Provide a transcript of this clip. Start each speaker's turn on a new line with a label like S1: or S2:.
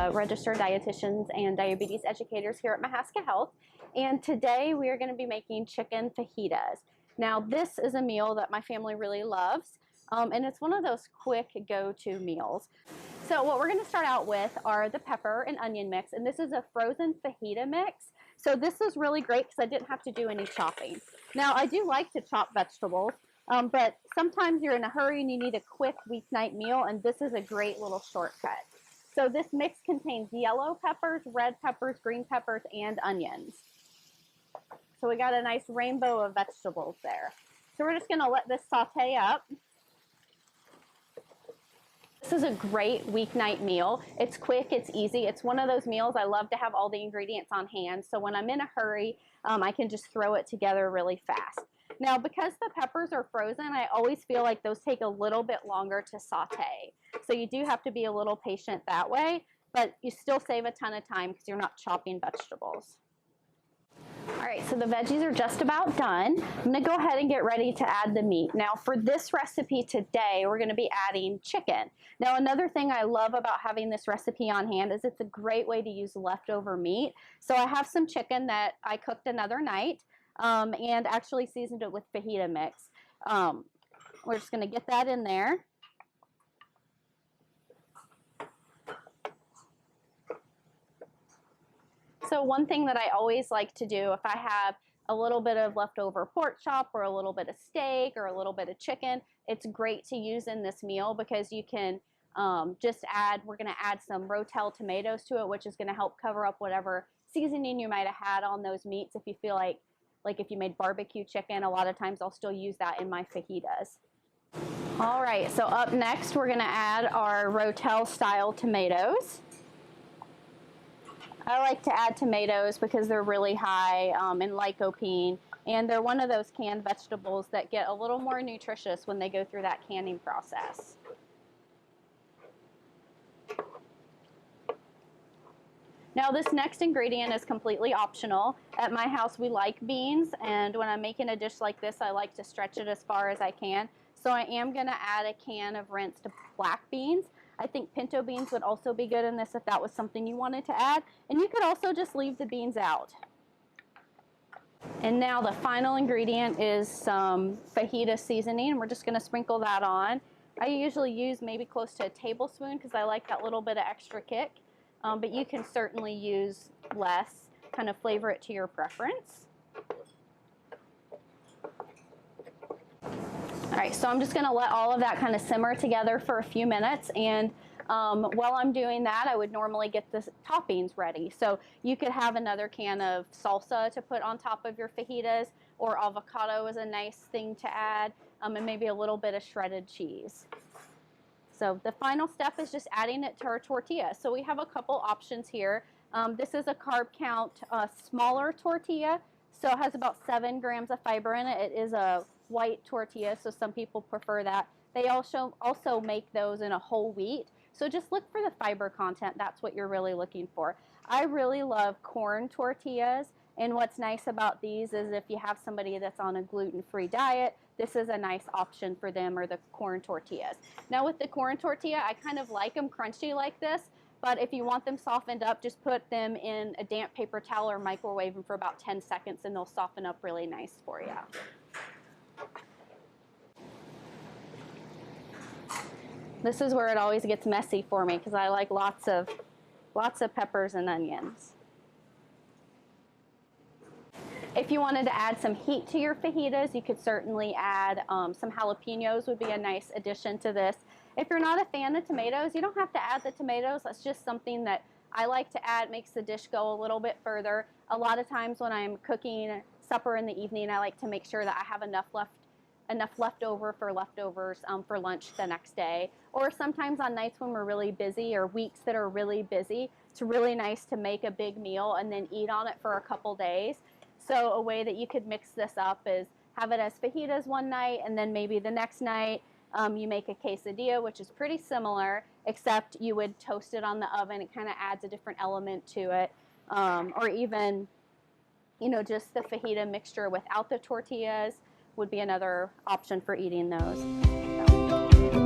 S1: the registered dietitians and diabetes educators here at Mahaska Health, and today we are going to be making chicken fajitas. Now this is a meal that my family really loves, and it's one of those quick go-to meals. So what we're going to start out with are the pepper and onion mix, and this is a frozen fajita mix. So this is really great because I didn't have to do any chopping. Now I do like to chop vegetables, but sometimes you're in a hurry and you need a quick weeknight meal, and this is a great little shortcut. So this mix contains yellow peppers, red peppers, green peppers, and onions. So we got a nice rainbow of vegetables there. So we're just going to let this saute up. This is a great weeknight meal. It's quick, it's easy. It's one of those meals I love to have all the ingredients on hand. So when I'm in a hurry, I can just throw it together really fast. Now, because the peppers are frozen, I always feel like those take a little bit longer to saute. So you do have to be a little patient that way, but you still save a ton of time because you're not chopping vegetables. All right, so the veggies are just about done. I'm gonna go ahead and get ready to add the meat. Now for this recipe today, we're gonna be adding chicken. Now another thing I love about having this recipe on hand is it's a great way to use leftover meat. So I have some chicken that I cooked another night and actually seasoned it with fajita mix. We're just gonna get that in there. So one thing that I always like to do if I have a little bit of leftover pork chop or a little bit of steak or a little bit of chicken, it's great to use in this meal because you can just add, we're going to add some Rotel tomatoes to it, which is going to help cover up whatever seasoning you might have had on those meats. If you feel like if you made barbecue chicken, a lot of times I'll still use that in my fajitas. All right, so up next we're going to add our Rotel style tomatoes. I like to add tomatoes because they're really high in lycopene, and they're one of those canned vegetables that get a little more nutritious when they go through that canning process. Now this next ingredient is completely optional. At my house we like beans, and when I'm making a dish like this I like to stretch it as far as I can. So I am going to add a can of rinsed black beans. I think pinto beans would also be good in this if that was something you wanted to add. And you could also just leave the beans out. And now the final ingredient is some Fajita Seasoning, and we're just going to sprinkle that on. I usually use maybe close to a tablespoon because I like that little bit of extra kick. But you can certainly use less, kind of flavor it to your preference. All right, so I'm just going to let all of that kind of simmer together for a few minutes, and while I'm doing that, I would normally get the toppings ready. So you could have another can of salsa to put on top of your fajitas, or avocado is a nice thing to add, and maybe a little bit of shredded cheese. So the final step is just adding it to our tortilla. So we have a couple options here. This is a carb count smaller tortilla, so it has about 7 grams of fiber in it. It is a white tortilla, so some people prefer that. They also make those in a whole wheat, so just look for the fiber content. That's what you're really looking for. I really love corn tortillas, and what's nice about these is if you have somebody that's on a gluten-free diet, this is a nice option for them, or the corn tortillas. Now with the corn tortilla, I kind of like them crunchy like this, but if you want them softened up, just put them in a damp paper towel or microwave them for about 10 seconds and they'll soften up really nice for you. This is where it always gets messy for me because I like lots of peppers and onions. If you wanted to add some heat to your fajitas, you could certainly add some jalapenos would be a nice addition to this. If you're not a fan of tomatoes, you don't have to add the tomatoes. That's just something that I like to add, makes the dish go a little bit further. A lot of times when I'm cooking supper in the evening, I like to make sure that I have enough leftover for leftovers for lunch the next day. Or sometimes on nights when we're really busy or weeks that are really busy, it's really nice to make a big meal and then eat on it for a couple days. So a way that you could mix this up is have it as fajitas one night, and then maybe the next night you make a quesadilla, which is pretty similar, except you would toast it on the oven. It kind of adds a different element to it. Or even, you know, just the fajita mixture without the tortillas would be another option for eating those. So.